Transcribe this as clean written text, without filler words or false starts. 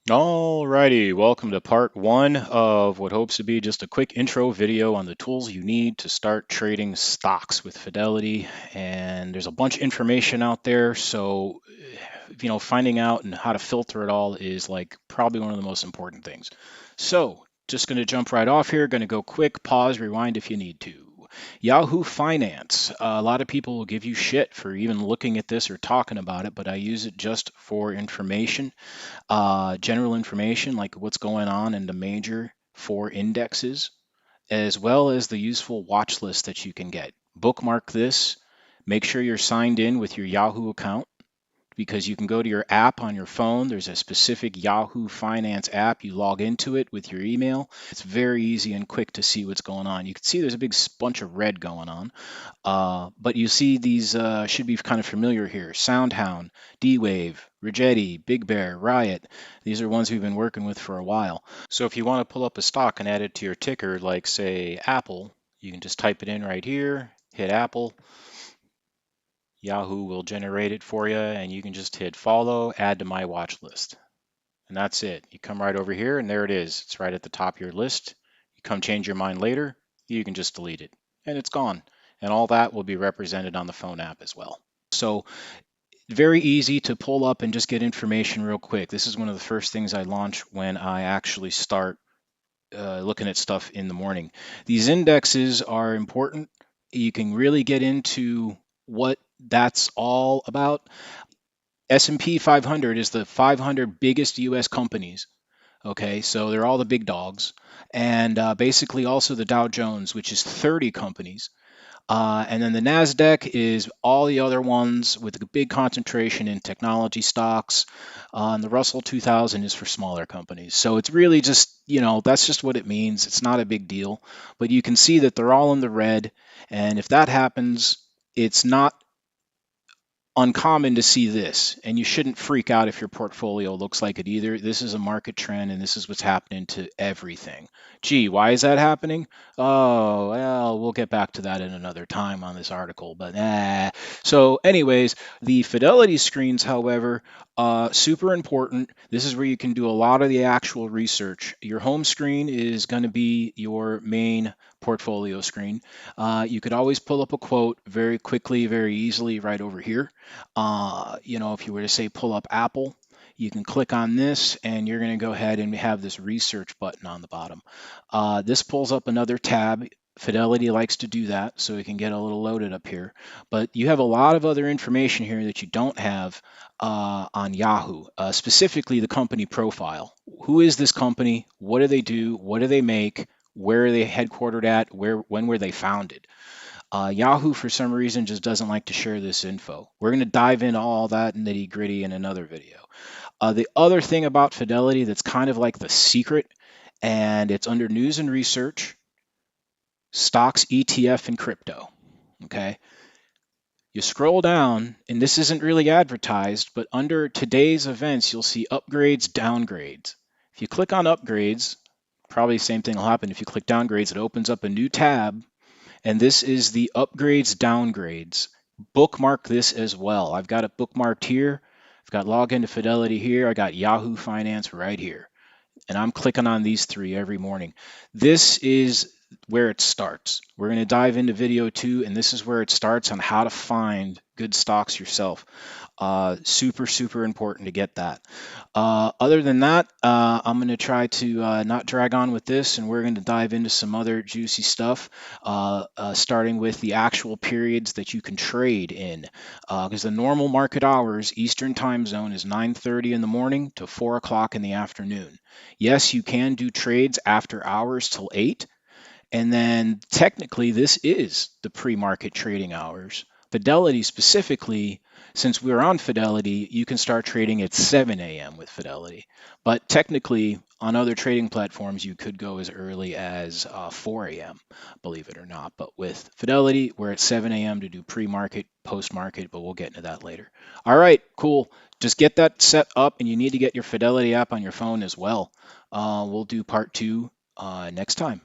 Alrighty, welcome to part one of what hopes to be just a quick intro video on the tools you need to start trading stocks with Fidelity. And there's a bunch of information out there, so finding out and how to filter it all is like probably one of the most important things. So, just going to jump right off here. Going to go quick, pause, rewind if you need to. Yahoo Finance. A lot of people will give you shit for even looking at this or talking about it, but I use it just for information, general information like what's going on in the major four indexes, as well as the useful watch list that you can get. Bookmark this. Make sure you're signed in with your Yahoo account, because you can go to your app on your phone. There's a specific Yahoo Finance app. You log into it with your email. It's very easy and quick to see what's going on. You can see there's a big bunch of red going on. But you see these should be kind of familiar here. Soundhound, D-Wave, Rigetti, Big Bear, Riot. These are ones we've been working with for a while. So if you want to pull up a stock and add it to your ticker, like say Apple, you can just type it in right here, hit Apple. Yahoo will generate it for you, and you can just hit follow, add to my watch list. And that's it. You come right over here, and there it is. It's right at the top of your list. You come change your mind later, you can just delete it, and it's gone. And all that will be represented on the phone app as well. So very easy to pull up and just get information real quick. This is one of the first things I launch when I actually start looking at stuff in the morning. These indexes are important. You can really get into what that's all about. S&P 500 is the 500 biggest US companies. Okay, so they're all the big dogs. And basically also the Dow Jones, which is 30 companies. And then the NASDAQ is all the other ones with a big concentration in technology stocks. And the Russell 2000 is for smaller companies. So it's really just, that's just what it means. It's not a big deal. But you can see that they're all in the red. And if that happens, it's not uncommon to see this, and you shouldn't freak out if your portfolio looks like it either. This is a market trend, and this is what's happening to everything. Gee, why is that happening? Oh, well, we'll get back to that in another time on this article, but So anyways, the Fidelity screens, however, super important. This is where you can do a lot of the actual research. Your home screen is going to be your main portfolio screen. You could always pull up a quote very quickly, very easily right over here. If you were to say pull up Apple, you can click on this and you're going to go ahead and have this research button on the bottom. This pulls up another tab. Fidelity likes to do that, so it can get a little loaded up here. But you have a lot of other information here that you don't have on Yahoo, specifically the company profile. Who is this company? What do they do? What do they make? Where are they headquartered at? When were they founded? Yahoo, for some reason, just doesn't like to share this info. We're going to dive into all that nitty gritty in another video. The other thing about Fidelity that's kind of like the secret, and it's under news and research, stocks, ETF, and crypto. Okay. You scroll down, and this isn't really advertised, but under today's events, you'll see upgrades, downgrades. If you click on upgrades, probably the same thing will happen. If you click downgrades, it opens up a new tab, and this is the upgrades, downgrades. Bookmark this as well. I've got it bookmarked here. I've got login to Fidelity here. I got Yahoo Finance right here. And I'm clicking on these three every morning. This is where it starts. We're going to dive into video 2, and this is where it starts on how to find good stocks yourself. Super, super important to get that. Other than that, I'm going to try to not drag on with this, and we're going to dive into some other juicy stuff, starting with the actual periods that you can trade in. Because the normal market hours, Eastern time zone, is 9:30 in the morning to 4 o'clock in the afternoon. Yes, you can do trades after hours till 8. And then technically, this is the pre-market trading hours. Fidelity specifically, since we're on Fidelity, you can start trading at 7 a.m. with Fidelity. But technically, on other trading platforms, you could go as early as 4 a.m., believe it or not. But with Fidelity, we're at 7 a.m. to do pre-market, post-market, but we'll get into that later. All right, cool. Just get that set up, and you need to get your Fidelity app on your phone as well. We'll do part 2 next time.